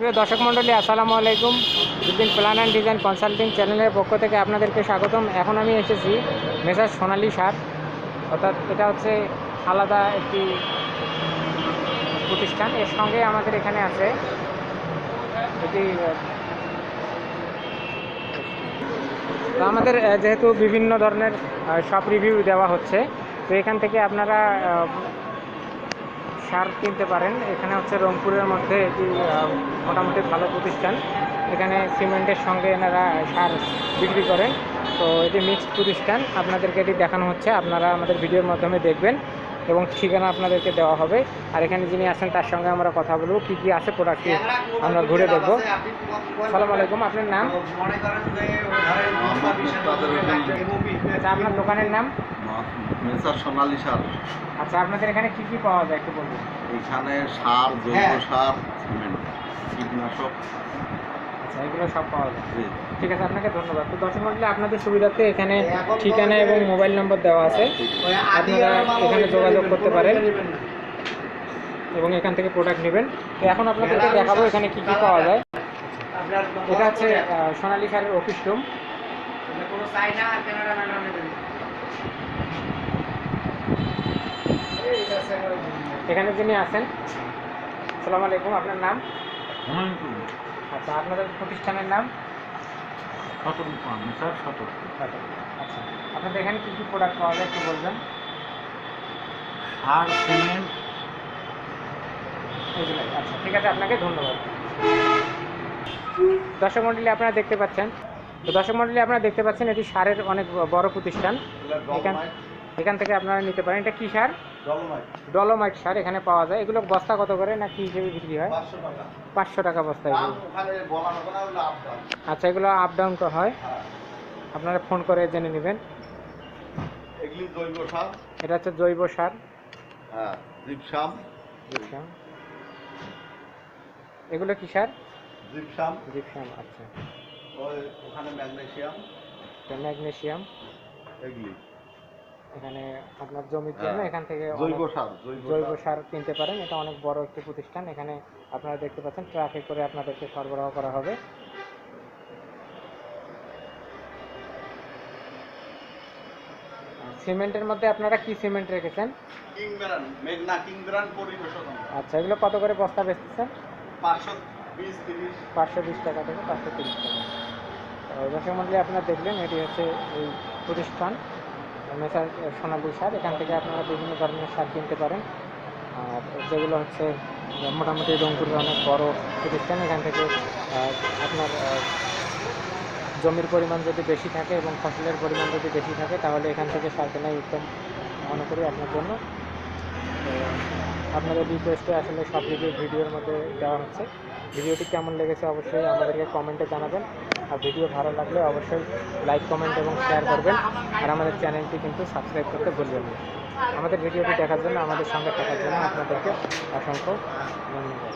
প্রিয় দর্শক মণ্ডলী, আসসালামু আলাইকুম। Building plan and design consulting চ্যানেলের পক্ষ থেকে আপনাদেরকে স্বাগতম। এখন আমি এসেছি মেসার্স সোনালী সার, অর্থাৎ এটা হচ্ছে আলাদা একটি প্রতিষ্ঠান। এর সঙ্গে আমাদের এখানে আছে এটি তো আমাদের যেহেতু বিভিন্ন ধরনের সব রিভিউ দেওয়া হচ্ছে, তো এখান থেকে আপনারা সার কিনতে পারেন। এখানে হচ্ছে রংপুরের মধ্যে এটি মোটামুটি ভালো প্রতিষ্ঠান। এখানে সিমেন্টের সঙ্গে এনারা সার বিক্রি করেন। তো এটি মিক্সড প্রতিষ্ঠান, আপনাদেরকে এটি দেখানো হচ্ছে, আপনারা আমাদের ভিডিওর মাধ্যমে দেখবেন এবং ঠিকানা আপনাদেরকে দেওয়া হবে। আর এখানে যিনি আছেন তার সঙ্গে আমরা কথা বলবো, কী কী আছে প্রোডাক্টটি আমরা ঘুরে দেখবো। আসসালামু আলাইকুম, আপনার নাম? আচ্ছা, আপনার দোকানের নাম? মেসার্স সোনালী সার। আচ্ছা, আপনাদের এখানে কী কী পাওয়া যায় একটু বলুন। এখানে সার, জৈব সার, সিমেন্ট, কীটনাশক, আচ্ছা, এগুলো সব পাওয়া যায়। ঠিক আছে, আপনাকে ধন্যবাদ। তো দর্শক মণ্ডলী, আপনাদের সুবিধার্থে এখানে ঠিকানা এবং মোবাইল নম্বর দেওয়া আছে, আপনারা এখানে যোগাযোগ করতে পারেন এবং এখান থেকে প্রোডাক্ট নেবেন। তো এখন আপনাদেরকে দেখাবো এখানে কী কী পাওয়া যায়। এটা হচ্ছে সোনালী সারের অফিস রুম। এখানে যিনি আছেন, আসসালামু আলাইকুম, আপনার নাম? আচ্ছা, আপনাদের প্রতিষ্ঠানের নাম? আচ্ছা, আপনাদের এখানে কী কী প্রোডাক্ট পাওয়া যায় একটু বলবেন। সার, সিমেন্ট, এগুলো। আচ্ছা, ঠিক আছে, আপনাকে ধন্যবাদ। দর্শক মণ্ডলী, আপনারা দেখতে পাচ্ছেন, এটি সারের অনেক বড় প্রতিষ্ঠান। এখান থেকে আপনারা নিতে পারেন। এটা কি সার? ডলোমাইট সার এখানে পাওয়া যায়। এগুলো বস্তা কত করে না কি হিসেবে বিক্রি হয়? 500 টাকা বস্তা এগুলো। আচ্ছা, এগুলো আপ ডাউন তো হয়, আপনারা ফোন করে জেনে নেবেন। এটা হচ্ছে জৈব সার। জিপসাম। এগুলো কি সার? জিপসাম। আচ্ছা, ওখানে ম্যাগনেসিয়াম। ম্যাগনেসিয়াম এগুলি এখানে আপনার জমির জন্য এখান থেকে জৈব সার কিনতে পারেন। এটা অনেক বড় একটি প্রতিষ্ঠান। এখানে আপনারা দেখতে পাচ্ছেন ট্রাকে করে আপনাদেরকে সরবরাহ করা হবে। সিমেন্টের মধ্যে আপনারা কি সিমেন্ট রেখেছেন? আচ্ছা, এগুলো কত করে বস্তা বেচতেছেন? 520 টাকা থেকে 530 টাকা। দর্শক মণ্ডলী, আপনারা দেখলেন এটি হচ্ছে এই প্রতিষ্ঠান মেসার্স সোনালী সার। এখান থেকে আপনারা বিভিন্ন ধরনের সার কিনতে পারেন। আর যেগুলো হচ্ছে মোটামুটি রংপুরের অনেক বড় প্রতিষ্ঠান। এখান থেকে আপনার জমির পরিমাণ যদি বেশি থাকে এবং ফসলের পরিমাণ যদি বেশি থাকে, তাহলে এখান থেকে সার কেনাই উত্তম মনে করি আপনার জন্য। তো আপনাদের রিকোয়েস্টে আসলে সব ভিডিওর মধ্যে দেওয়া হচ্ছে। ভিডিওটি কেমন লেগেছে অবশ্যই আমাদেরকে কমেন্টে জানাবেন। আর ভিডিও ভালো লাগলে অবশ্যই লাইক, কমেন্ট এবং শেয়ার করবেন। আর আমাদের চ্যানেলটি কিন্তু সাবস্ক্রাইব করতে ভুলবেন না। আমাদের ভিডিওটি দেখার জন্য, আমাদের সঙ্গে থাকার জন্য আপনাদেরকে অসংখ্য ধন্যবাদ।